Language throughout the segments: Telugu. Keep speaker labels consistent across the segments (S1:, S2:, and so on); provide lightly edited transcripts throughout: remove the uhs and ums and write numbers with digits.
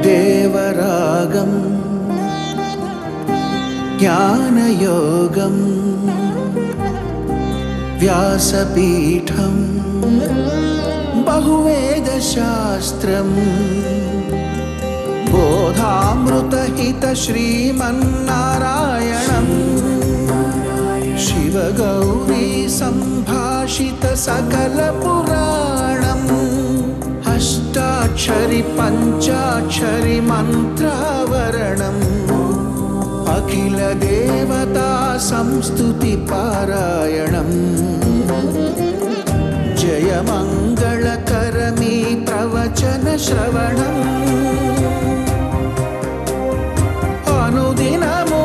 S1: దేవరాగం జ్ఞానయోగం వ్యాసపీఠం బహువేదశాస్త్రం బోధామృతహిత శ్రీమన్నారాయణం శివగౌరీ సంభాషిత సకల పురాణం అష్టాక్షరి పంచాక్షరి మంత్రావరణం అఖిల దేవతా సంస్తుతి పారాయణం జయమంగళకరమీ ప్రవచన శ్రవణం అనుదినము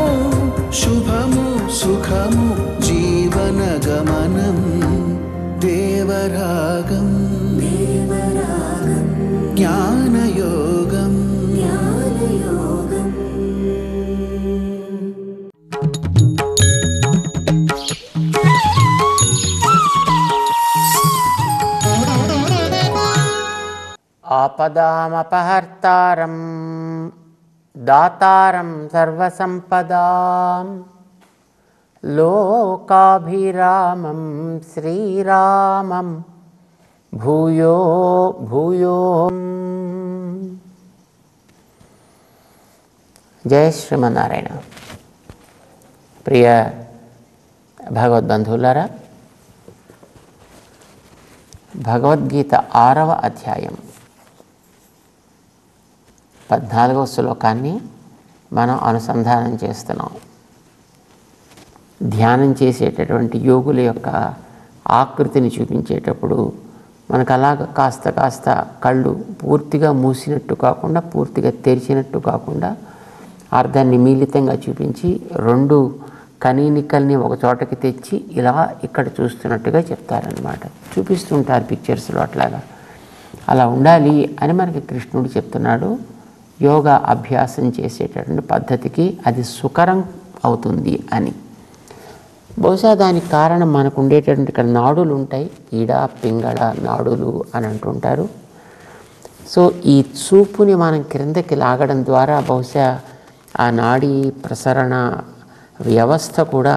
S1: శుభము సుఖము జీవన గమనం దేవరాగం జ్ఞానయోగం
S2: ఆపదామపహర్తారం దాతారం సర్వసంపదాం లోకాభిరామం శ్రీరామం భూయో భూయో. జయ శ్రీమన్నారాయణ. ప్రియ భగవద్బంధువులారా, భగవద్గీత 6వ అధ్యాయం 14వ శ్లోకాన్ని మనం అనుసంధానం చేస్తున్నాం. ధ్యానం చేసేటటువంటి యోగుల యొక్క ఆకృతిని చూపించేటప్పుడు మనకు అలాగ కాస్త కాస్త కళ్ళు పూర్తిగా మూసినట్టు కాకుండా పూర్తిగా తెరిచినట్టు కాకుండా అర్ధాన్ని మిళితంగా చూపించి 2 కనీనికల్ని ఒక చోటకి తెచ్చి ఇలా ఇక్కడ చూస్తున్నట్టుగా చెప్తారనమాట. చూపిస్తుంటారు పిక్చర్స్లో. అట్లాగా అలా ఉండాలి అని మనకి కృష్ణుడు చెప్తున్నాడు. యోగా అభ్యాసం చేసేటటువంటి పద్ధతికి అది సుకరం అవుతుంది అని. బహుశా దానికి కారణం మనకు ఉండేటటువంటి ఇక్కడ నాడులు ఉంటాయి, ఈడ పింగళ నాడులు అని అంటుంటారు. సో ఈ చూపుని మనం క్రిందకి లాగడం ద్వారా బహుశా ఆ నాడీ ప్రసరణ వ్యవస్థ కూడా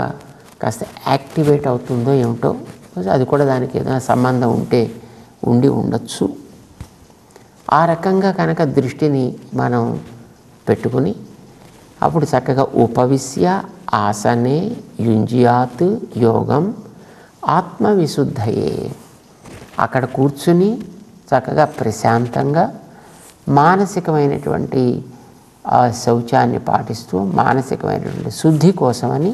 S2: కాస్త యాక్టివేట్ అవుతుందో ఏమిటో. అది కూడా దానికి ఏదైనా సంబంధం ఉండి ఉండొచ్చు. ఆ రకంగా కనుక దృష్టిని మనం పెట్టుకుని అప్పుడు చక్కగా ఉపవిశ్య ఆసనే యుంజియాత్ యోగం ఆత్మవిశుద్ధయే, అక్కడ కూర్చుని చక్కగా ప్రశాంతంగా మానసికమైనటువంటి శౌచాన్ని పాటిస్తూ మానసికమైనటువంటి శుద్ధి కోసమని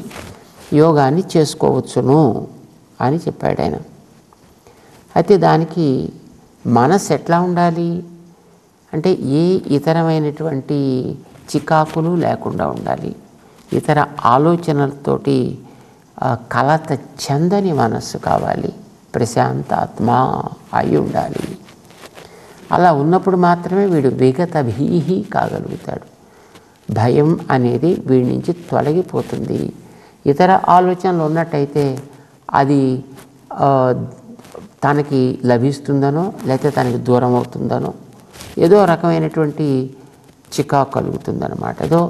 S2: యోగాన్ని చేసుకోవచ్చును అని చెప్పాడు ఆయన. అయితే దానికి మనసు ఎట్లా ఉండాలి అంటే ఏ ఇతరమైనటువంటి చికాకులు లేకుండా ఉండాలి, ఇతర ఆలోచనలతోటి కలత చెందని మనస్సు కావాలి, ప్రశాంతాత్మ అయి ఉండాలి. అలా ఉన్నప్పుడు మాత్రమే వీడు విగత భీహి కాగలుగుతాడు. భయం అనేది వీడి నుంచి తొలగిపోతుంది. ఇతర ఆలోచనలు ఉన్నట్టయితే అది తనకి లభిస్తుందనో లేకపోతే తనకి దూరం అవుతుందనో ఏదో రకమైనటువంటి చికాకు కలుగుతుందన్నమాట. ఏదో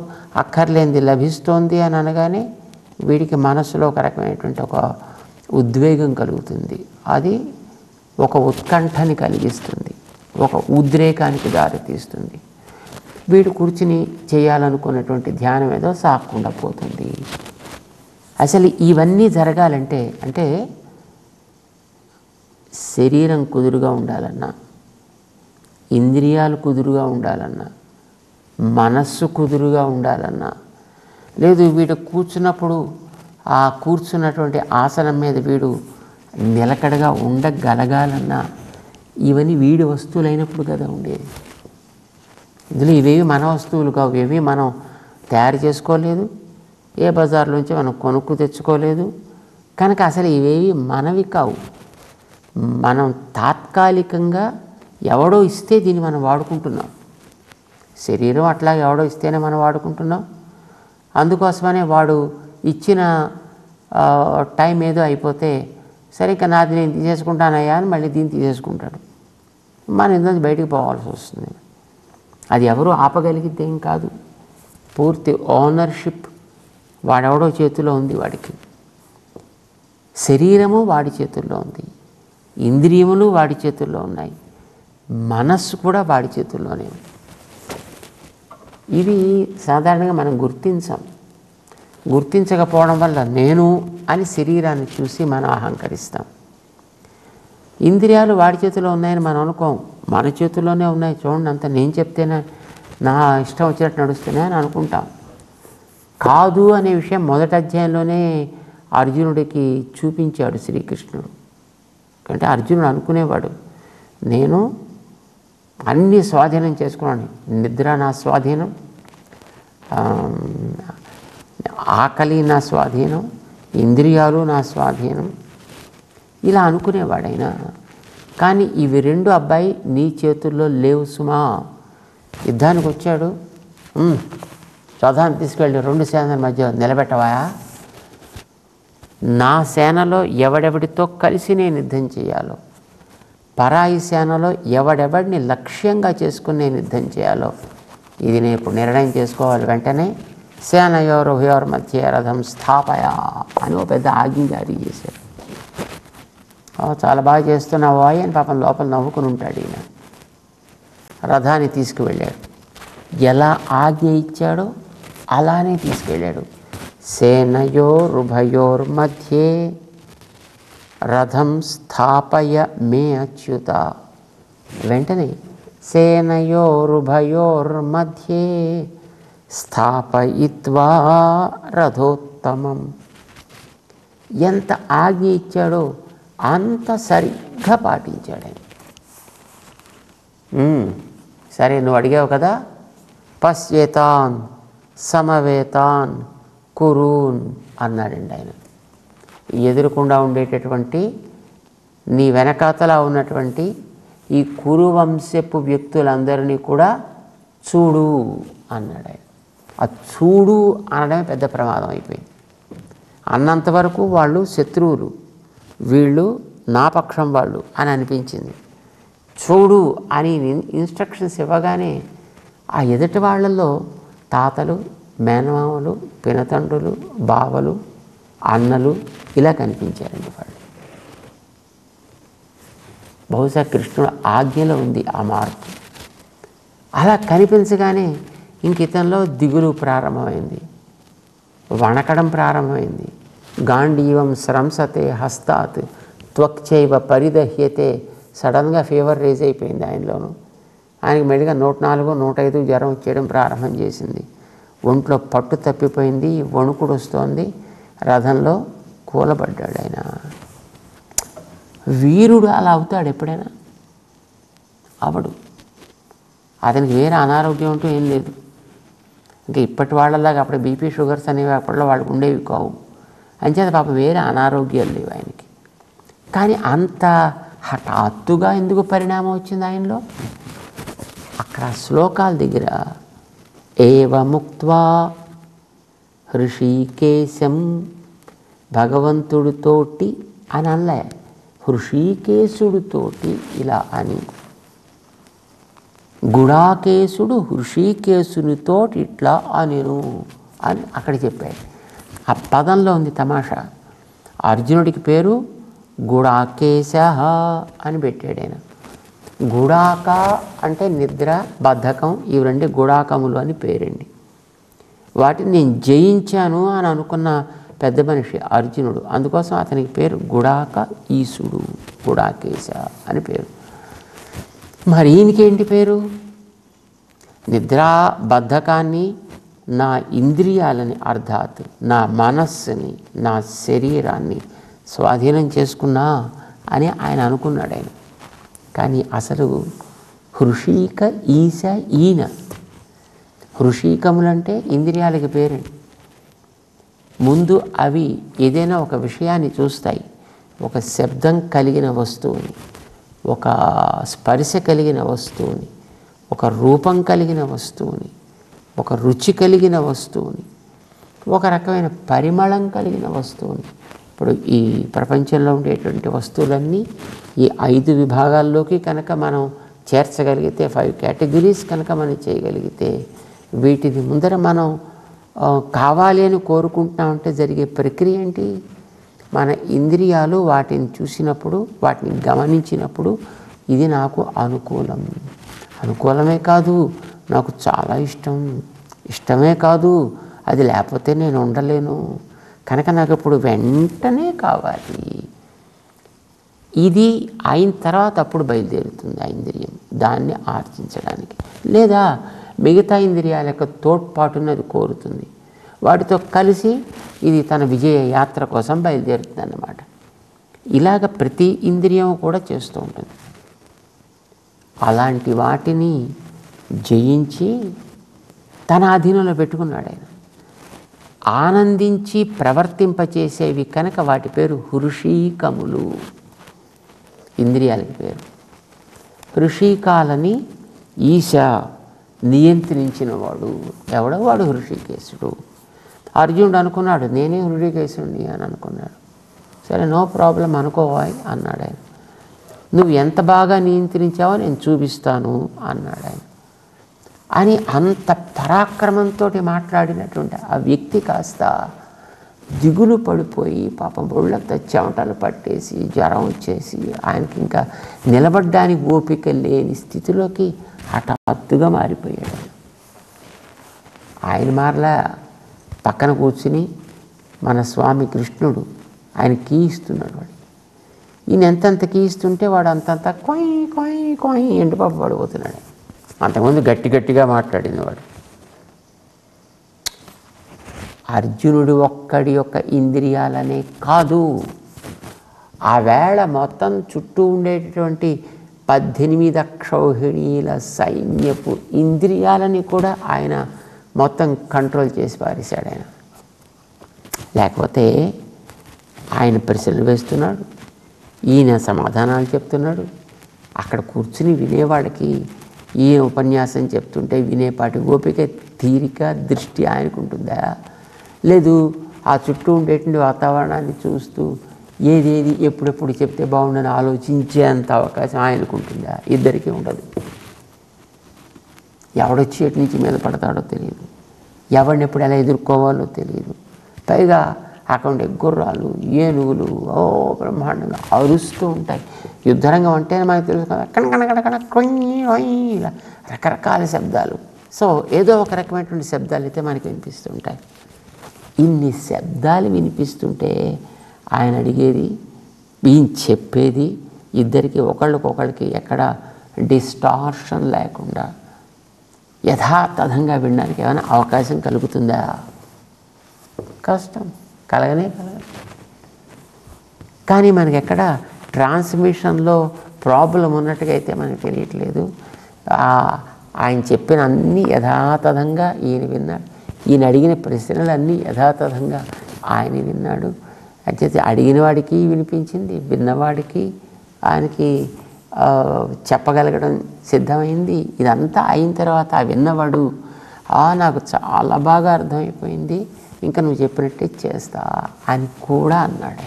S2: అక్కర్లేనిది లభిస్తోంది అని అనగానే వీడికి మనసులో ఒక రకమైనటువంటి ఒక ఉద్వేగం కలుగుతుంది. అది ఒక ఉత్కంఠని కలిగిస్తుంది, ఒక ఉద్రేకానికి దారితీస్తుంది. వీడు కూర్చుని చేయాలనుకున్నటువంటి ధ్యానం ఏదో సాగకుండా పోతుంది. అసలు ఇవన్నీ జరగాలంటే అంటే శరీరం కుదురుగా ఉండాలన్నా, ఇంద్రియాలు కుదురుగా ఉండాలన్నా, మనస్సు కుదురుగా ఉండాలన్నా, లేదు వీడు కూర్చున్నప్పుడు ఆ కూర్చున్నటువంటి ఆసనం మీద వీడు నిలకడగా ఉండగలగాలన్నా ఇవన్నీ వీడి వస్తువులైనప్పుడు కదా ఉండేది. ఇందులో ఇవేవి మన వస్తువులు కావు, ఇవేవి మనం తయారు చేసుకోలేదు, ఏ బజార్లోంచి మనం కొనుక్కు తెచ్చుకోలేదు. కనుక అసలు ఇవేవి మనవి కావు. మనం తాత్కాలికంగా ఎవడో ఇస్తే దీన్ని మనం వాడుకుంటున్నాం. శరీరం అట్లా ఎవడో ఇస్తేనే మనం వాడుకుంటున్నాం. అందుకోసమనే వాడు ఇచ్చిన టైం ఏదో అయిపోతే సరే ఇక నాది నేను తీసేసుకుంటానయ్యా అని మళ్ళీ దీన్ని తీసేసుకుంటాడు. మనం ఇందులో బయటికి పోవాల్సి వస్తుంది. అది ఎవరు ఆపగలిగితే ఏం కాదు. పూర్తి ఓనర్షిప్ వాడెవడో చేతిలో ఉంది. వాడికి శరీరము వాడి చేతుల్లో ఉంది, ఇంద్రియములు వాడి చేతుల్లో ఉన్నాయి, మనస్సు కూడా వాడి చేతుల్లోనే ఉంది. ఇవి సాధారణంగా మనం గుర్తించకపోవడం వల్ల నేను అని శరీరాన్ని చూసి మనం అహంకరిస్తాం. ఇంద్రియాలు వాడి చేతిలో ఉన్నాయని మనం అనుకోం, మన చేతుల్లోనే ఉన్నాయి. చూడండి, అంత నేను చెప్తేనే నా ఇష్టం వచ్చినట్టు నడుస్తేనే అని అనుకుంటాం. కాదు అనే విషయం మొదటి అధ్యాయంలోనే అర్జునుడికి చూపించాడు శ్రీకృష్ణుడు. అంటే అర్జునుడు అనుకునేవాడు, నేను అన్నీ స్వాధీనం చేసుకున్నాను. నిద్ర నా స్వాధీనం, ఆకలి నా స్వాధీనం, ఇంద్రియాలు నా స్వాధీనం, ఇలా అనుకునేవాడైనా. కానీ ఇవి రెండు అబ్బాయి నీ చేతుల్లో లేవు సుమా. యుద్ధానికి వచ్చాడు, రథాన్ని తీసుకెళ్ళి 2 సేనల మధ్య నిలబెట్టవా? నా సేనలో ఎవడెవడితో కలిసి నేను యుద్ధం చేయాలో, పరాయి సేనలో ఎవడెవడిని లక్ష్యంగా చేసుకుని నేను యుద్ధం చేయాలో ఇది నేను ఇప్పుడు నిర్ణయం చేసుకోవాలి. వెంటనే సేనయోరుభయోర్ మధ్య రథం స్థాపయ అని ఓ పెద్ద ఆజ్ఞ జారీ చేశాడు. చాలా బాగా చేస్తున్నావు అని పాపం లోపల నవ్వుకుని ఉంటాడు ఈయన. రథాన్ని తీసుకువెళ్ళాడు. ఎలా ఆజ్ఞ ఇచ్చాడో అలానే తీసుకెళ్ళాడు. సేనయోరుభయోర్ మధ్యే రథం స్థాపయ మే అచ్యుత. వెంటనే సేనయోరుభయోర్ మధ్యే స్థాపయిత్వా రథోత్తమం. ఎంత ఆజ్ఞ ఇచ్చాడో అంత సరిగ్గా పాటించాడు ఆయన. సరే, నువ్వు అడిగావు కదా, పశ్యేతాన్ సమవేతాన్ కురూన్ అన్నాడండి ఆయన. ఎదురుకుండా ఉండేటటువంటి నీ వెనకాతల ఉన్నటువంటి ఈ కురువంశపు వ్యక్తులందరినీ కూడా చూడు అన్నాడు ఆయన. ఆ చూడు అనడమే పెద్ద ప్రమాదం అయిపోయింది. అన్నంతవరకు వాళ్ళు శత్రువులు, వీళ్ళు నా పక్షం వాళ్ళు అని అనిపించింది. చూడు అని ఇన్స్ట్రక్షన్స్ ఇవ్వగానే ఆ ఎదుటి వాళ్ళల్లో తాతలు, మేనమామలు, పినతండ్రులు, బావలు, అన్నలు ఇలా కనిపించారండి వాళ్ళు. బహుశా కృష్ణుడు ఆజ్ఞలో ఉంది ఆ మార్పు. అలా కనిపించగానే ఇంక ఇతనిలో దిగులు ప్రారంభమైంది, వణకడం ప్రారంభమైంది. గాంధీవం స్రంసతే హస్తాత్ త్వక్చైవ పరిదహ్యతే. సడన్గా ఫీవర్ రేజ్ అయిపోయింది ఆయనలోను. ఆయనకి మెల్లిగా 104, 105 జ్వరం వచ్చేయడం ప్రారంభం చేసింది. ఒంట్లో పట్టు తప్పిపోయింది, వణుకుడు వస్తోంది. రథంలో కూలబడ్డాడు ఆయన. వీరుడు అలా అవుతాడు ఎప్పుడైనా? అవడు. అతనికి వేరే అనారోగ్యం అంటూ ఏం లేదు. ఇంకా ఇప్పటి వాళ్ళలాగా అప్పుడు బీపీ షుగర్స్ అనేవి అప్పట్లో వాళ్ళకు ఉండేవి కావు. అంచేత పాపం వేరే అనారోగ్యాలు లేవు ఆయనకి. కానీ అంత హఠాత్తుగా ఎందుకు పరిణామం వచ్చింది ఆయనలో? అక్కడ శ్లోకాల దగ్గర ఏవముక్త్వా హృషీకేశం, భగవంతుడితోటి అని అనలే, హృషీకేశుడితోటి ఇలా అని. గుడాకేశుడు హృషీకేశునితోటి ఇట్లా అనిను అని అక్కడ చెప్పాడు. ఆ పదంలో ఉంది తమాషా. అర్జునుడికి పేరు గుడాకేశ అని పెట్టాడు ఆయన. గుడాక అంటే నిద్ర, బద్ధకం, ఇవి 2 గుడాకములు అని పేరండి. వాటిని నేను జయించాను అని అనుకున్న పెద్ద మనిషి అర్జునుడు. అందుకోసం అతనికి పేరు గుడాక ఈశుడు, గుడాకేశ అని పేరు. మరి ఈయనకేంటి పేరు? నిద్రా బద్ధకాన్ని, నా ఇంద్రియాలని, అర్థాత్ నా మనస్సుని, నా శరీరాన్ని స్వాధీనం చేసుకున్నా అని ఆయన అనుకున్నాడు ఆయన. కానీ అసలు హృషీక ఈశ ఈయన. హృషీకములంటే ఇంద్రియాలకి పేరండి. ముందు అవి ఏదైనా ఒక విషయాన్ని చూస్తాయి. ఒక శబ్దం కలిగిన వస్తువుని, ఒక స్పర్శ కలిగిన వస్తువుని, ఒక రూపం కలిగిన వస్తువుని, ఒక రుచి కలిగిన వస్తువుని, ఒక రకమైన పరిమళం కలిగిన వస్తువుని ఇప్పుడు ఈ ప్రపంచంలో ఉండేటువంటి వస్తువులన్నీ ఈ 5 విభాగాల్లోకి కనుక మనం చేర్చగలిగితే, 5 కేటగిరీస్ కనుక మనం చేయగలిగితే, వీటిని ముందర మనం కావాలి అని కోరుకుంటున్నామంటే జరిగే ప్రక్రియ ఏంటి? మన ఇంద్రియాలు వాటిని చూసినప్పుడు, వాటిని గమనించినప్పుడు ఇది నాకు అనుకూలమే కాదు, నాకు చాలా ఇష్టమే కాదు, అది లేకపోతే నేను ఉండలేను, కనుక నాకు ఇప్పుడు వెంటనే కావాలి. ఇది అయిన తర్వాత అప్పుడు బయలుదేరుతుంది ఆ ఇంద్రియం దాన్ని ఆర్జించడానికి. లేదా మిగతా ఇంద్రియాల యొక్క తోడ్పాటును అది కోరుతుంది, వాటితో కలిసి ఇది తన విజయ యాత్ర కోసం బయలుదేరుతుంది అన్నమాట. ఇలాగ ప్రతి ఇంద్రియం కూడా చేస్తూ ఉంటుంది. అలాంటి వాటిని జయించి తన అధీనంలో పెట్టుకున్నాడు ఆయన. ఆనందించి ప్రవర్తింపచేసేవి కనుక వాటి పేరు హృషీకములు, ఇంద్రియాలకి పేరు. హృషీకాలని ఈశ నియంత్రించినవాడు ఎవడో వాడు హృషికేశుడు. అర్జునుడు అనుకున్నాడు నేనే హృషికేశుడిని అని అనుకున్నాడు. సరే, నో ప్రాబ్లం అనుకోవాయి అన్నాడు ఆయన. నువ్వు ఎంత బాగా నియంత్రించావో నేను చూపిస్తాను అన్నాడు ఆయన. అని అంత పరాక్రమంతో మాట్లాడినటువంటి ఆ వ్యక్తి కాస్త దిగులు పడిపోయి పాపం ఒళ్ళంతా చెమటలు పట్టేసి జ్వరం వచ్చేసి ఆయనకి ఇంకా నిలబడ్డానికి ఓపిక లేని స్థితిలోకి హఠాత్తుగా మారిపోయాడు. ఆయన మారలా, పక్కన కూర్చుని మన స్వామి కృష్ణుడు ఆయన కీ ఇస్తున్నాడు. వాడు ఈయన ఎంతంత కీ ఇస్తుంటే వాడు అంతంత కొయ్ కొయ్ కొయ్ ఎండుపాప పడిపోతున్నాడు. అంతకుముందు గట్టిగా మాట్లాడింది వాడు. అర్జునుడు ఒక్కడి యొక్క ఇంద్రియాలనే కాదు, ఆ వేళ మొత్తం చుట్టూ ఉండేటటువంటి 18 అక్షౌహిణీల సైన్యపు ఇంద్రియాలని కూడా ఆయన మొత్తం కంట్రోల్ చేసి పారేశాడు ఆయన. లేకపోతే ఆయన ప్రశ్నలు వేస్తున్నాడు, ఈయన సమాధానాలు చెప్తున్నాడు. అక్కడ కూర్చుని వినేవాడికి ఈయన ఉపన్యాసం చెప్తుంటే వినేపాటి ఓపిక, తీరిక, దృష్టి ఆయనకు ఉంటుందా? లేదు ఆ చుట్టూ ఉండేటువంటి వాతావరణాన్ని చూస్తూ ఏదేది ఎప్పుడెప్పుడు చెప్తే బాగుండని ఆలోచించేంత అవకాశం ఆయనకు ఉంటుందా? ఇద్దరికీ ఉండదు. ఎవడొచ్చి ఎటు నుంచి మీద పడతాడో తెలియదు, ఎవరిని ఎప్పుడు ఎలా ఎదుర్కోవాలో తెలియదు. పైగా అక్కడ ఉండే గుర్రాలు, ఏనుగులు బ్రహ్మాండంగా అరుస్తూ ఉంటాయి. యుద్ధరంగం అంటే మనకు తెలుసు కదా, కణకణకణ కొయ్యి ఇలా రకరకాల శబ్దాలు. సో ఏదో ఒక రకమైనటువంటి శబ్దాలు అయితే మనకి వినిపిస్తుంటాయి. ఇన్ని శబ్దాలు వినిపిస్తుంటే ఆయన అడిగేది, ఈయన చెప్పేది ఇద్దరికి ఒకళ్ళకొకళ్ళకి ఎక్కడ డిస్టార్షన్ లేకుండా యథాతథంగా వినడానికి ఏమైనా అవకాశం కలుగుతుందా? కష్టం, కలగదు. కానీ మనకి ఎక్కడ ట్రాన్స్మిషన్లో ప్రాబ్లం ఉన్నట్టుగా అయితే మనకు తెలియట్లేదు. ఆయన చెప్పిన అన్నీ యథాతథంగా ఈయన విన్నాడు. ఈయన అడిగిన ప్రశ్నలన్నీ యథాతథంగా ఆయన విన్నాడు. అయితే అడిగిన వాడికి వినిపించింది, విన్నవాడికి ఆయనకి చెప్పగలగడం సిద్ధమైంది. ఇదంతా అయిన తర్వాత ఆ విన్నవాడు నాకు చాలా బాగా అర్థమైపోయింది, ఇంకా నువ్వు చెప్పినట్టే చేస్తా అని కూడా అన్నాడు.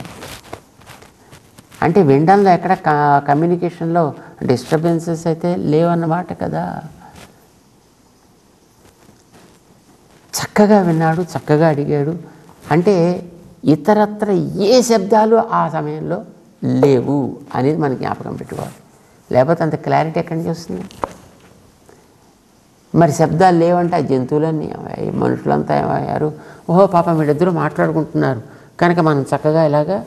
S2: అంటే వినడంలో ఎక్కడ కమ్యూనికేషన్లో డిస్టర్బెన్సెస్ అయితే లేవన్నమాట కదా. చక్కగా విన్నాడు, చక్కగా అడిగాడు. అంటే ఇతరత్ర ఏ శబ్దాలు ఆ సమయంలో లేవు అనేది మనకి జ్ఞాపకం పెట్టుకోవాలి. లేకపోతే అంత క్లారిటీ ఎక్కడి నుంచి వస్తుంది? మరి శబ్దాలు లేవంటే ఆ జంతువులన్నీ ఏమయ్యాయి, మనుషులంతా ఏమయ్యారు? ఓహో పాపం వీళ్ళిద్దరూ మాట్లాడుకుంటున్నారు కనుక మనం చక్కగా ఇలాగా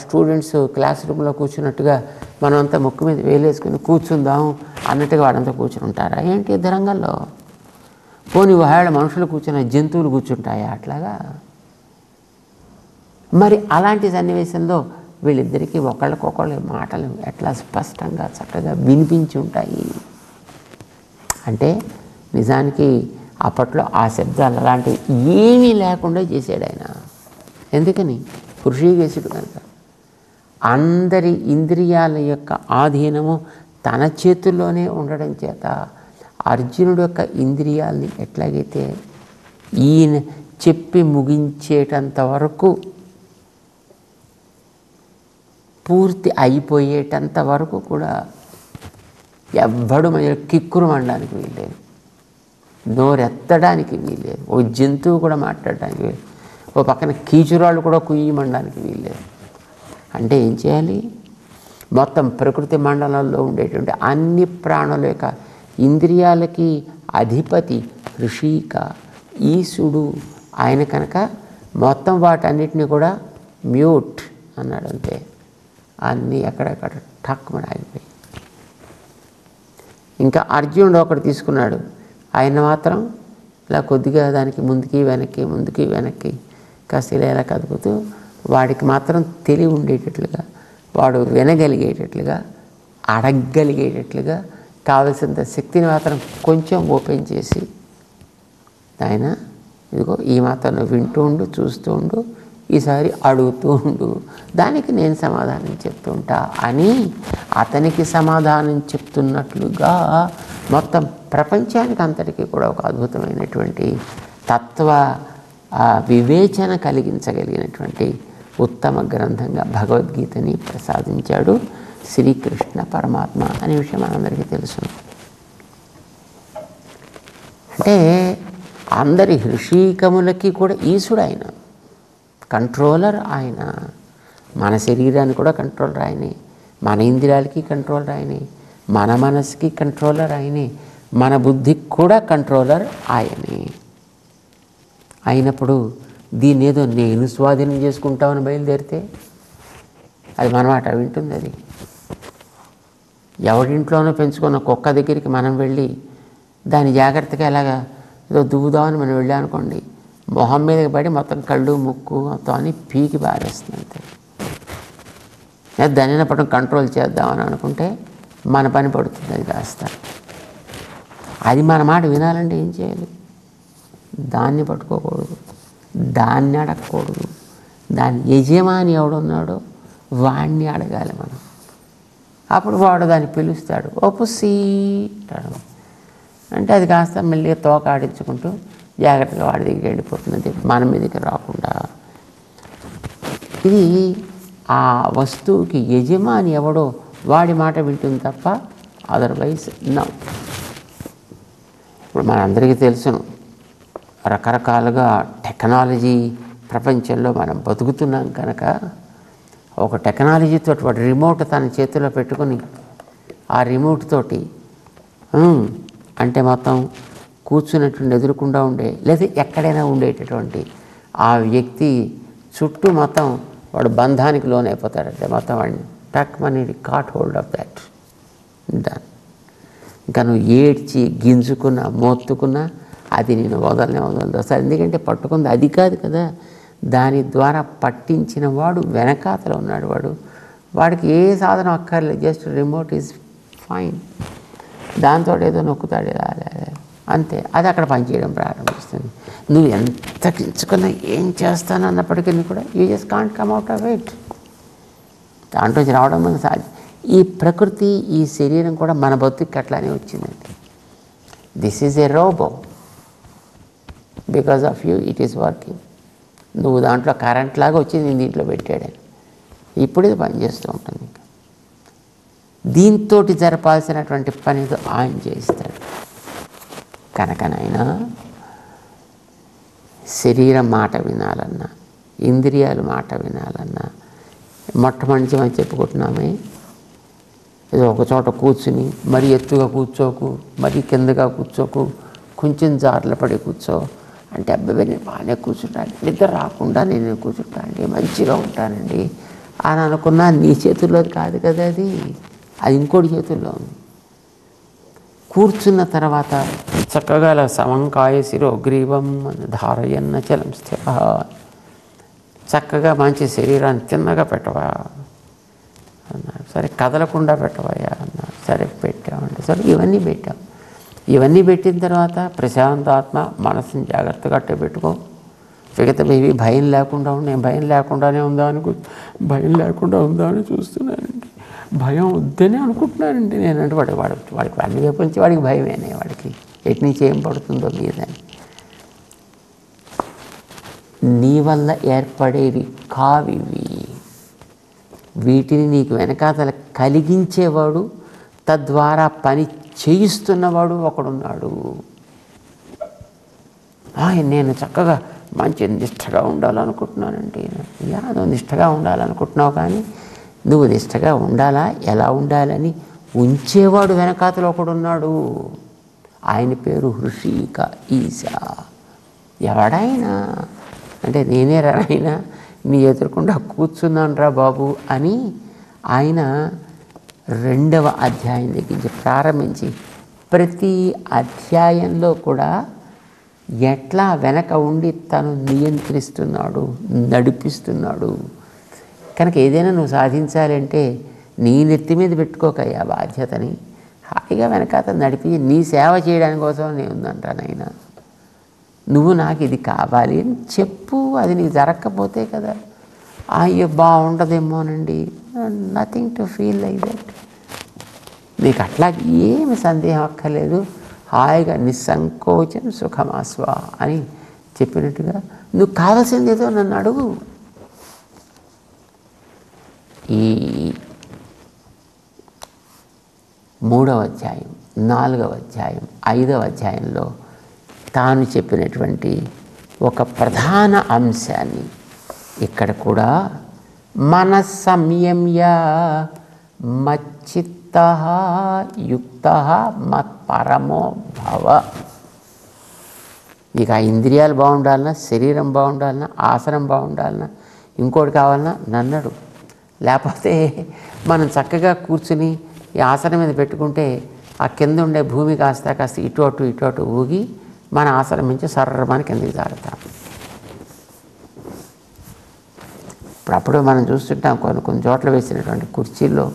S2: స్టూడెంట్స్ క్లాస్ రూమ్లో కూర్చున్నట్టుగా మనం అంతా ముక్కు మీద వేలేసుకుని కూర్చుందాం అన్నట్టుగా వాడంతా కూర్చుని ఉంటారా ఏంటి ఇద్దరంగంలో? పోనీ ఒకవేళ మనుషులు కూర్చున్న జంతువులు కూర్చుంటాయా అట్లాగా? మరి అలాంటి సన్నివేశంలో వీళ్ళిద్దరికీ ఒకళ్ళకొకళ్ళ మాటలు ఎట్లా స్పష్టంగా చక్కగా వినిపించి ఉంటాయి అంటే నిజానికి అప్పట్లో ఆ శబ్దాలు అలాంటివి ఏమీ లేకుండా చేశాడు ఆయన. ఎందుకని? హృషికేశుడు కనుక. అందరి ఇంద్రియాల యొక్క ఆధీనము తన చేతుల్లోనే ఉండడం చేత అర్జునుడు యొక్క ఇంద్రియాలని ఎట్లాగైతే ఈయన చెప్పి ముగించేటంత వరకు పూర్తి అయిపోయేటంత వరకు కూడా ఎవ్వడు మధ్యలో కిక్కురు అనడానికి వీల్లేదు, నోరెత్తడానికి వీల్లేదు, ఓ జంతువు కూడా మాట్లాడడానికి వీలు, ఓ పక్కన కీచురాళ్ళు కూడా కుయ్యమనడానికి వీల్లేదు. అంటే ఏం చేయాలి? మొత్తం ప్రకృతి మండలంలో ఉండేటువంటి అన్ని ప్రాణుల యొక్క ఇంద్రియాలకి అధిపతి ఋషిక ఈశుడు ఆయన కనుక మొత్తం వాటన్నిటిని కూడా మ్యూట్ అన్నాడు. అంతే, అన్నీ ఎక్కడెక్కడ ఠక్కుమని ఆగిపోయి. ఇంకా అర్జునుడు ఒకటి తీసుకున్నాడు, ఆయన మాత్రం ఇలా కొద్దిగా దానికి ముందుకి వెనక్కి కాస్త ఇలా కదుపుతూ వాడికి మాత్రం తెలివి ఉండేటట్లుగా, వాడు వినగలిగేటట్లుగా, అడగగలిగేటట్లుగా కావలసినంత శక్తిని మాత్రం కొంచెం ఓపెన్ చేసి, ఆయన ఇదిగో ఈ మాత్రం వింటూ ఉండు, చూస్తూ ఉండు, ఈసారి అడుగుతూ ఉండు, దానికి నేను సమాధానం చెప్తూ ఉంటా అని అతనికి సమాధానం చెప్తున్నట్లుగా మొత్తం ప్రపంచానికి అంతటికీ కూడా ఒక అద్భుతమైనటువంటి తత్వ వివేచన కలిగించగలిగినటువంటి ఉత్తమ గ్రంథంగా భగవద్గీతని ప్రసాదించాడు శ్రీకృష్ణ పరమాత్మ అనే విషయం మనందరికీ తెలుసు. అంటే అందరి హృషీకములకి కూడా ఈశుడు ఆయన, కంట్రోలర్ ఆయన. మన శరీరానికి కూడా కంట్రోలర్ ఆయనే, మన ఇంద్రియాలకి కంట్రోలర్ ఆయనే, మన మనసుకి కంట్రోలర్ ఆయనే, మన బుద్ధికి కూడా కంట్రోలర్ ఆయనే. అయినప్పుడు దీన్ని ఏదో నేను స్వాధీనం చేసుకుంటామని బయలుదేరితే అది మన మాట వింటుంది. అది ఎవరింట్లోనో పెంచుకున్న కుక్క దగ్గరికి మనం వెళ్ళి దాని జాగ్రత్తగా ఎలాగా ఏదో దువ్వుదామని మనం వెళ్ళామనుకోండి, మొహం మీదకి పడి మొత్తం కళ్ళు ముక్కు మొత్తం అని పీకి పారేస్తుంది. అంతే. దానిని పట్టం కంట్రోల్ చేద్దామని అనుకుంటే మన పని పడుతుంది. అది కాస్త అది మన మాట వినాలంటే ఏం చేయాలి? దాన్ని పట్టుకోకూడదు, దాన్ని అడగకూడదు, దాని యజమాని ఎవడున్నాడో వాడిని అడగాలి మనం. అప్పుడు వాడు దాన్ని పిలుస్తాడు, ఓ పుస్సీ అంటాడు. అంటే అది కాస్త మెల్లిగా తోక ఆడించుకుంటూ జాగ్రత్తగా వాడి దగ్గరికి వెళ్ళిపోతుంది, మన మీదకి రాకుండా. ఇది ఆ వస్తువుకి యజమాని ఎవడో వాడి మాట వింటుంది తప్ప అదర్వైజ్ నో. ఇప్పుడు మనందరికీ తెలుసును, రకరకాలుగా టెక్నాలజీ ప్రపంచంలో మనం బతుకుతున్నాం కనుక ఒక టెక్నాలజీతో వాడు రిమోట్ తన చేతిలో పెట్టుకొని ఆ రిమోట్ తోటి అంటే మొత్తం కూర్చున్నటువంటి ఎదురుకుండా ఉండే లేదా ఎక్కడైనా ఉండేటటువంటి ఆ వ్యక్తి చుట్టూ మొత్తం వాడు బంధానికి లోనైపోతాడంటే మొత్తం వాడిని టక్ money cot hold of that done. ఇంకా నువ్వు ఏడ్చి గింజుకున్నా మోత్తుకున్నా అది నేను వదలదు అసలు. ఎందుకంటే పట్టుకుంది అది కాదు కదా, దాని ద్వారా పట్టించిన వాడు వెనకాతలో ఉన్నాడు. వాడికి ఏ సాధనం అక్కర్లేదు, జస్ట్ రిమోట్ ఈజ్ ఫైన్. దాంతో ఏదో నొక్కుతాడు ఇలా అంతే, అది అక్కడ పనిచేయడం ప్రారంభిస్తుంది. నువ్వు ఎంత గించుకున్నా ఏం చేస్తానన్నప్పటికీ కూడా you just can't come out of it. దాంట్లో రావడం మన సాధ్యం. ఈ ప్రకృతి ఈ శరీరం కూడా మన బతుకి అట్లానే వచ్చిందండి. This is a robot, because of you it is working. నువ్వు దాంట్లో కరెంట్ లాగా వచ్చి నేను దీంట్లో పెట్టాడని ఇప్పుడు ఇది పనిచేస్తూ ఉంటుంది. దీంతో జరపాల్సినటువంటి పని ఆయన చేస్తాడు. కనుకనైనా శరీరం మాట వినాలన్నా, ఇంద్రియాలు మాట వినాలన్నా, మొట్టమొదటి మనం చెప్పుకుంటున్నామే, ఏదో ఒక చోట కూర్చుని మరీ ఎత్తుగా కూర్చోకు, మరీ కిందగా కూర్చోకు, కొంచెం జార్లు పడి కూర్చో అంటే అబ్బాయి నేను బాగానే కూర్చుంటాను, నిద్ర రాకుండా నేను కూర్చుంటానండి, మంచిగా ఉంటానండి అని అనుకున్నా నీ చేతుల్లో కాదు కదా, అది ఇంకోటి చేతుల్లో ఉంది. కూర్చున్న తర్వాత చక్కగా సమంకాయ శిరోగ్రీవం ధారయన్న చలం స్థిర, చక్కగా మంచి శరీరాన్ని తిన్నగా పెట్టవా అన్నారు. సరే కదలకుండా పెట్టవయ్యా అన్నారు. సరే పెట్టామండి. సరే ఇవన్నీ పెట్టిన తర్వాత ప్రశాంతాత్మ మనసుని జాగ్రత్తగా అట్టే పెట్టుకో. మిగతా ఇవి భయం లేకుండా నేను భయం లేకుండానే భయం లేకుండా ఉందామని చూస్తున్నానండి, భయం వద్దనే అనుకుంటున్నానండి నేను. అంటే వాడికి అన్ని వైపు నుంచి వాడికి భయమేనే, వాడికి ఎటు నుంచి ఏం పడుతుందో మీదని. నీ వల్ల ఏర్పడేవి కావివి. వీటిని నీకు వెనకాతల కలిగించేవాడు, తద్వారా పని చేయిస్తున్నవాడు ఒకడున్నాడు. నేను చక్కగా మంచి నిష్ఠగా ఉండాలనుకుంటున్నానండి. నువ్వు నిష్ఠగా ఉండాలనుకుంటున్నావు, కానీ నువ్వు నిష్ఠగా ఉండాలా, ఎలా ఉండాలని ఉంచేవాడు వెనకాతలో ఒకడున్నాడు. ఆయన పేరు హృషిక ఈశ. ఎవడైనా అంటే నేనే రాయన నీ ఎదురుకుండా కూర్చున్నాను రా బాబు అని ఆయన 2వ అధ్యాయం దగ్గర ప్రారంభించి ప్రతి అధ్యాయంలో కూడా ఎట్లా వెనక ఉండి తను నియంత్రిస్తున్నాడు, నడిపిస్తున్నాడు. కనుక ఏదైనా నువ్వు సాధించాలంటే నీ నెత్తి మీద పెట్టుకోకయ్యా బాధ్యతని, హాయిగా వెనకాత నడిపి నీ సేవ చేయడానికి కోసం నేను ఉందంటానైనా. నువ్వు నాకు ఇది కావాలి అని చెప్పు, అది నీకు జరగకపోతే కదా అయ్యో బాగుండదేమోనండి, nothing to feel like that. నీకు అట్లా ఏమి సందేహం అక్కర్లేదు, హాయిగా నిస్సంకోచం సుఖమాస్వ అని చెప్పినట్టుగా నువ్వు కావాల్సింది ఏదో నన్ను అడుగు. ఈ 3వ అధ్యాయం, 4వ అధ్యాయం, 5వ అధ్యాయంలో తాను చెప్పినటువంటి ఒక ప్రధాన అంశాన్ని ఇక్కడ కూడా మనస్సంయమ్య మచ్చిత్తః యుక్తః మత్పరమో భవ. ఇక ఆ ఇంద్రియాలు బాగుండాలన్నా, శరీరం బాగుండాలన్నా, ఆసనం బాగుండాలన్నా, ఇంకోటి కావాలన్నా నన్నడు. లేకపోతే మనం చక్కగా కూర్చుని ఈ ఆసనం మీద పెట్టుకుంటే ఆ కింద ఉండే భూమి కాస్త ఇటు అటు ఊగి మన ఆసనం నుంచి సర్రమని కిందకి జారుతాం. అప్పుడు మనం చూస్తుంటాం కొన్ని చోట్ల వేసినటువంటి కుర్చీల్లో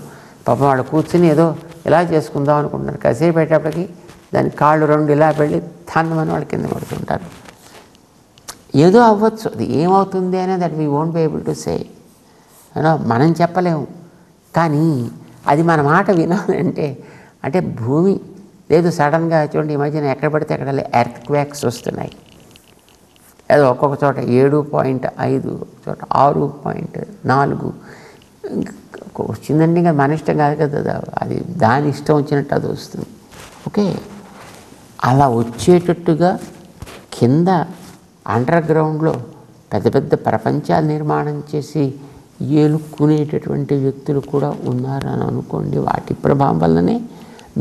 S2: పాపం వాళ్ళు కూర్చుని ఏదో ఇలా చేసుకుందాం అనుకుంటున్నారు. కాసేపు పెట్టేప్పటికి దాని కాళ్ళు 2 ఇలా వెళ్ళి థన్నమని వాళ్ళు కింద పడుతుంటారు. ఏదో అవ్వచ్చు, అది ఏమవుతుంది అనేది that we won't be able to say. మనం చెప్పలేము, కానీ అది మన మాట వినాలంటే అంటే భూమి లేదు. సడన్గా చూడండి, ఈ మధ్యన ఎక్కడ పడితే అక్కడ ఎర్త్ క్వాక్స్ వస్తున్నాయి. ఏదో ఒక్కొక్క చోట 7.5, చోట 6.4 వచ్చిందండి. ఇంకా మన ఇష్టం కాదు కదా, అది దాని ఇష్టం వచ్చినట్టు అది వస్తుంది. ఓకే, అలా వచ్చేటట్టుగా కింద అండర్ గ్రౌండ్లో పెద్ద పెద్ద ప్రపంచాలు నిర్మాణం చేసి ఏలుక్కునేటటువంటి వ్యక్తులు కూడా ఉన్నారని అనుకోండి. వాటి ప్రభావం వల్లనే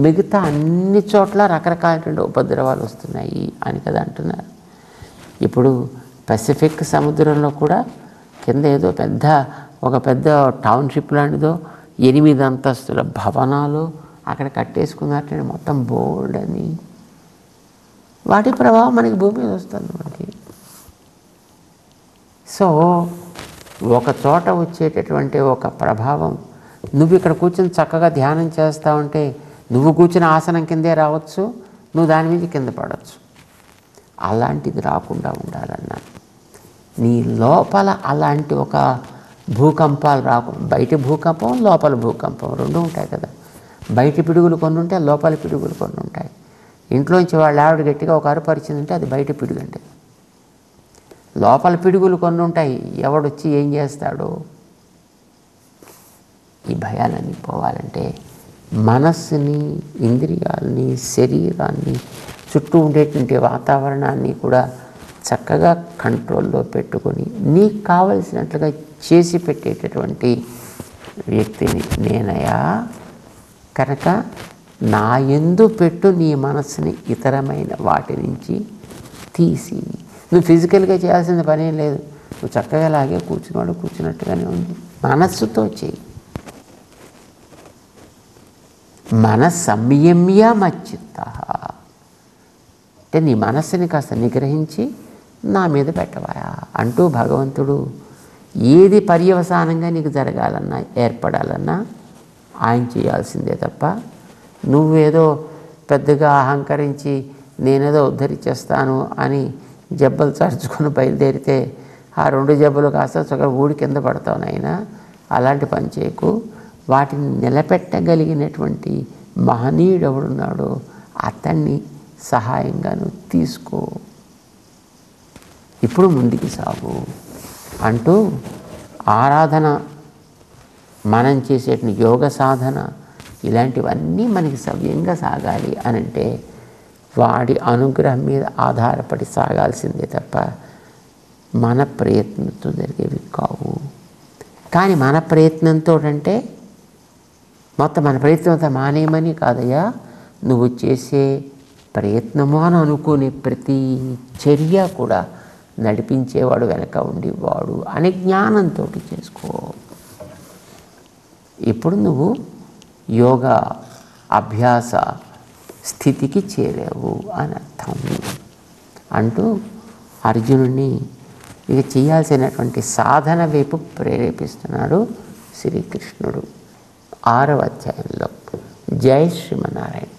S2: మిగతా అన్ని చోట్ల రకరకాలైనటువంటి ఉపద్రవాలు వస్తున్నాయి అని కదా అంటున్నారు. ఇప్పుడు పసిఫిక్ సముద్రంలో కూడా కింద ఏదో ఒక పెద్ద టౌన్షిప్ లాంటిదో 8 అంతస్తుల భవనాలు అక్కడ కట్టేసుకున్నట్టు మొత్తం బోల్డ్ అని. వాటి ప్రభావం మనకి భూమి మీద వస్తుంది మనకి. సో ఒక చోట వచ్చేటటువంటి ఒక ప్రభావం, నువ్వు ఇక్కడ కూర్చొని చక్కగా ధ్యానం చేస్తావంటే నువ్వు కూర్చుని ఆసనం కిందే రావచ్చు, నువ్వు దాని మీద కింద పడవచ్చు. అలాంటిది రాకుండా ఉండాలన్నా నీ లోపల అలాంటి ఒక భూకంపాలు రాకుండా, బయట భూకంపం లోపల భూకంపం 2 ఉంటాయి కదా. బయట పిడుగులు కొన్ని ఉంటాయి, లోపల పిడుగులు కొన్ని ఉంటాయి. ఇంట్లోంచి వాళ్ళ ఆవిడ గట్టిగా ఒక అరుపరిచిందంటే అది బయట పిడుగు అంటే. లోపల పిడుగులు కొన్ని ఉంటాయి, ఎవడొచ్చి ఏం చేస్తాడో. ఈ భయాలన్నీ పోవాలంటే మనస్సుని, ఇంద్రియాలని, శరీరాన్ని, చుట్టూ ఉండేటువంటి వాతావరణాన్ని కూడా చక్కగా కంట్రోల్లో పెట్టుకొని నీకు కావలసినట్లుగా చేసి పెట్టేటటువంటి వ్యక్తిని నేనయా. కనుక నా యందు పెట్టు నీ మనస్సుని ఇతరమైన వాటి నుంచి తీసి. నువ్వు ఫిజికల్గా చేయాల్సిన పనేం లేదు, నువ్వు చక్కగా అలాగే కూర్చున్నట్టుగానే ఉంది. మనస్సుతో చేయి. మనస్సంయమ్య మచ్చిత్తః అంటే నీ మనస్సుని కాస్త నిగ్రహించి నా మీద పెట్టవా అంటూ భగవంతుడు ఏది పర్యవసానంగా నీకు జరగాలన్నా, ఏర్పడాలన్నా ఆయన చేయాల్సిందే తప్ప నువ్వేదో పెద్దగా అహంకరించి నేనేదో ఉద్ధరించేస్తాను అని జబ్బలు చరుచుకొని బయలుదేరితే ఆ 2 జబ్బలు కాస్త చక్కగా ఊడి కింద పడతావు నాయనా. అలాంటి పని చేయకు. వాటిని నిలబెట్టగలిగినటువంటి మహనీయుడు ఎవడున్నాడో అతన్ని సహాయంగా నువ్వు తీసుకో, ఇప్పుడు ముందుకు సాగు అంటూ ఆరాధన మనం చేసే యోగ సాధన ఇలాంటివన్నీ మనకి సవ్యంగా సాగాలి అనంటే వాడి అనుగ్రహం మీద ఆధారపడి సాగాల్సిందే తప్ప మన ప్రయత్నంతో జరిగేవి కావు. కానీ మన ప్రయత్నంతో అంటే మొత్తం మన ప్రయత్నం అంతా మానేయమని కాదయ్యా, నువ్వు చేసే ప్రయత్నము అని అనుకునే ప్రతి చర్య కూడా నడిపించేవాడు వెనక ఉండేవాడు అనే జ్ఞానంతో చేసుకో. ఇప్పుడు నువ్వు యోగా అభ్యాస స్థితికి చేరావు అని అర్థం అంటూ అర్జునుడిని ఇక చేయాల్సినటువంటి సాధన వైపు ప్రేరేపిస్తున్నాడు శ్రీకృష్ణుడు 6వ అధ్యాయంలో. జై శ్రీమన్నారాయణ.